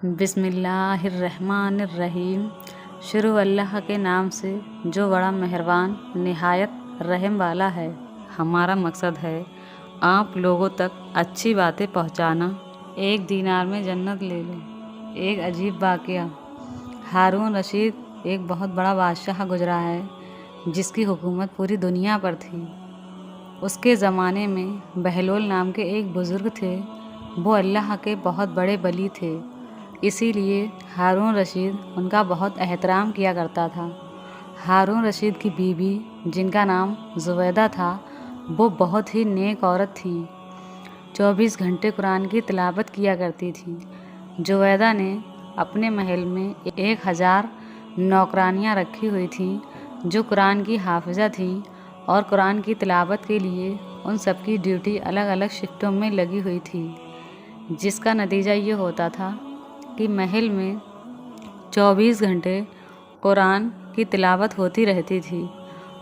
بسم اللہ الرحمن الرحیم۔ شروع اللہ کے نام سے جو بڑا مہربان نہایت رحم والا ہے۔ ہمارا مقصد ہے آپ لوگوں تک اچھی باتیں پہنچانا۔ 1 دینار میں جنت لے لو۔ ایک عجیب واقعہ۔ ہارون رشید ایک بہت بڑا بادشاہ گزرا ہے جس کی حکومت پوری دنیا پر تھی۔ اس کے زمانے میں بہلول نام کے ایک بزرگ تھے۔ وہ اللہ کے بہت بڑے ولی تھے، اسی لیے ہارون رشید ان کا بہت احترام کیا کرتا تھا۔ ہارون رشید کی بیوی جن کا نام زبیدہ تھا، وہ بہت ہی نیک عورت تھیں۔ 24 گھنٹے قرآن کی تلاوت کیا کرتی تھی۔ زبیدہ نے اپنے محل میں 1000 نوکرانیاں رکھی ہوئی تھیں جو قرآن کی حافظہ تھیں، اور قرآن کی تلاوت کے لیے ان سب کی ڈیوٹی الگ الگ شفٹوں میں لگی ہوئی تھی، جس کا نتیجہ یہ ہوتا تھا کہ محل میں 24 گھنٹے قرآن کی تلاوت ہوتی رہتی تھی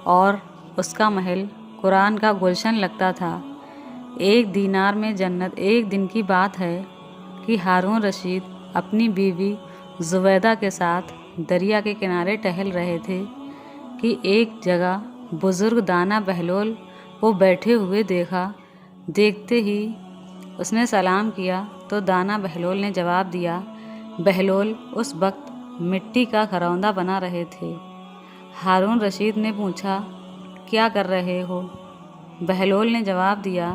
اور اس کا محل قرآن کا گلشن لگتا تھا۔ 1 دینار میں جنت۔ ایک دن کی بات ہے کہ ہارون رشید اپنی بیوی زبیدہ کے ساتھ دریا کے کنارے ٹہل رہے تھے کہ ایک جگہ بزرگ دانا بہلول کو بیٹھے ہوئے دیکھا۔ دیکھتے ہی اس نے سلام کیا تو دانا بہلول نے جواب دیا۔ بہلول اس وقت مٹی کا گھروندہ بنا رہے تھے۔ ہارون رشید نے پوچھا، کیا کر رہے ہو؟ بہلول نے جواب دیا،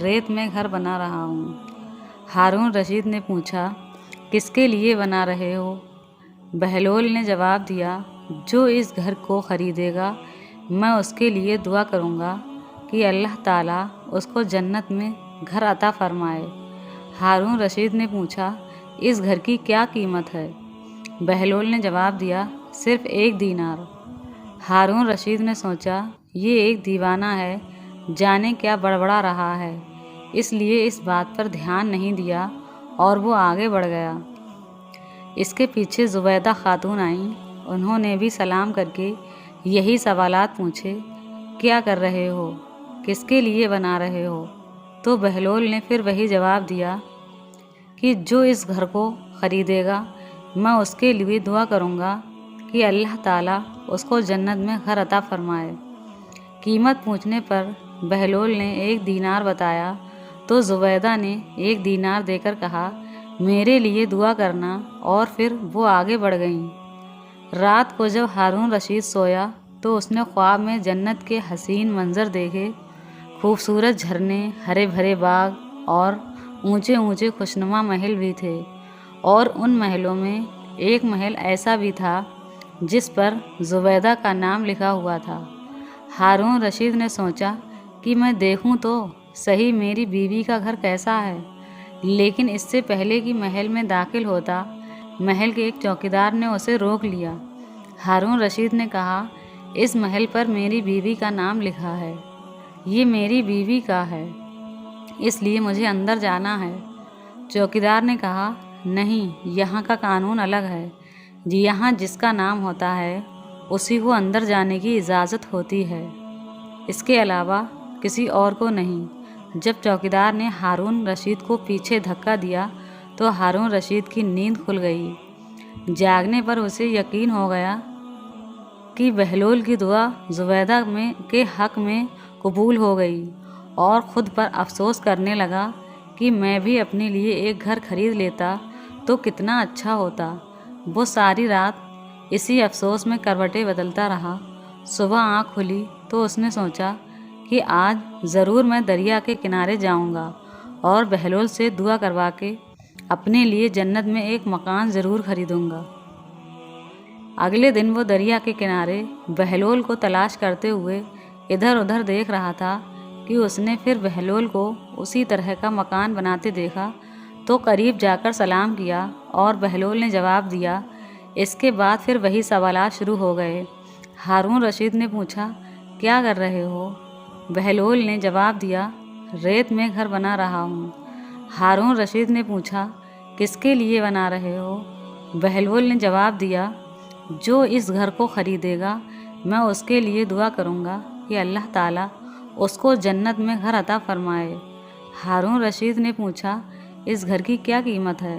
ریت میں گھر بنا رہا ہوں۔ ہارون رشید نے پوچھا، کس کے لیے بنا رہے ہو؟ بہلول نے جواب دیا، جو اس گھر کو خریدے گا میں اس کے لیے دعا کروں گا کہ اللہ تعالیٰ اس کو جنت میں گھر عطا فرمائے۔ ہارون رشید نے پوچھا، اس گھر کی کیا قیمت ہے؟ بہلول نے جواب دیا، صرف 1 دینار۔ ہارون رشید نے سوچا، یہ ایک دیوانہ ہے، جانے کیا بڑبڑا رہا ہے، اس لیے اس بات پر دھیان نہیں دیا اور وہ آگے بڑھ گیا۔ اس کے پیچھے زبیدہ خاتون آئیں۔ انہوں نے بھی سلام کر کے یہی سوالات پوچھے، کیا کر رہے ہو؟ کس کے لیے بنا رہے ہو؟ تو بہلول نے پھر وہی جواب دیا کہ جو اس گھر کو خریدے گا میں اس کے لیے دعا کروں گا کہ اللہ تعالیٰ اس کو جنت میں گھر عطا فرمائے۔ قیمت پوچھنے پر بہلول نے 1 دینار بتایا تو زبیدہ نے 1 دینار دے کر کہا، میرے لیے دعا کرنا، اور پھر وہ آگے بڑھ گئیں۔ رات کو جب ہارون رشید سویا تو اس نے خواب میں جنت کے حسین منظر دیکھے۔ خوبصورت جھرنے، ہرے بھرے باغ اور اونچے اونچے خوشنما محل بھی تھے، اور ان محلوں میں ایک محل ایسا بھی تھا جس پر زبیدہ کا نام لکھا ہوا تھا۔ ہارون رشید نے سوچا کہ میں دیکھوں تو صحیح میری بیوی کا گھر کیسا ہے، لیکن اس سے پہلے کہ محل میں داخل ہوتا، محل کے ایک چوکیدار نے اسے روک لیا۔ ہارون رشید نے کہا، اس محل پر میری بیوی کا نام لکھا ہے، یہ میری بیوی کا ہے، اس لیے مجھے اندر جانا ہے۔ چوکیدار نے کہا، نہیں، یہاں کا قانون الگ ہے، یہاں جس کا نام ہوتا ہے اسی کو اندر جانے کی اجازت ہوتی ہے، اس کے علاوہ کسی اور کو نہیں۔ جب چوکیدار نے ہارون رشید کو پیچھے دھکا دیا تو ہارون رشید کی نیند کھل گئی۔ جاگنے پر اسے یقین ہو گیا کہ بہلول کی دعا زبیدہ کے حق میں قبول ہو گئی، اور خود پر افسوس کرنے لگا کہ میں بھی اپنے لیے ایک گھر خرید لیتا تو کتنا اچھا ہوتا۔ وہ ساری رات اسی افسوس میں کروٹیں بدلتا رہا۔ صبح آنکھ کھلی تو اس نے سوچا کہ آج ضرور میں دریا کے کنارے جاؤں گا اور بہلول سے دعا کروا کے اپنے لیے جنت میں ایک مکان ضرور خریدوں گا۔ اگلے دن وہ دریا کے کنارے بہلول کو تلاش کرتے ہوئے ادھر ادھر دیکھ رہا تھا کہ اس نے پھر بہلول کو اسی طرح کا مکان بناتے دیکھا تو قریب جا کر سلام کیا، اور بہلول نے جواب دیا۔ اس کے بعد پھر وہی سوالات شروع ہو گئے۔ ہارون رشید نے پوچھا، کیا کر رہے ہو؟ بہلول نے جواب دیا، ریت میں گھر بنا رہا ہوں۔ ہارون رشید نے پوچھا، کس کے لیے بنا رہے ہو؟ بہلول نے جواب دیا، جو اس گھر کو خریدے گا میں اس کے لیے دعا کروں گا کہ اللہ تعالیٰ اس کو جنت میں گھر عطا فرمائے۔ ہارون رشید نے پوچھا، اس گھر کی کیا قیمت ہے؟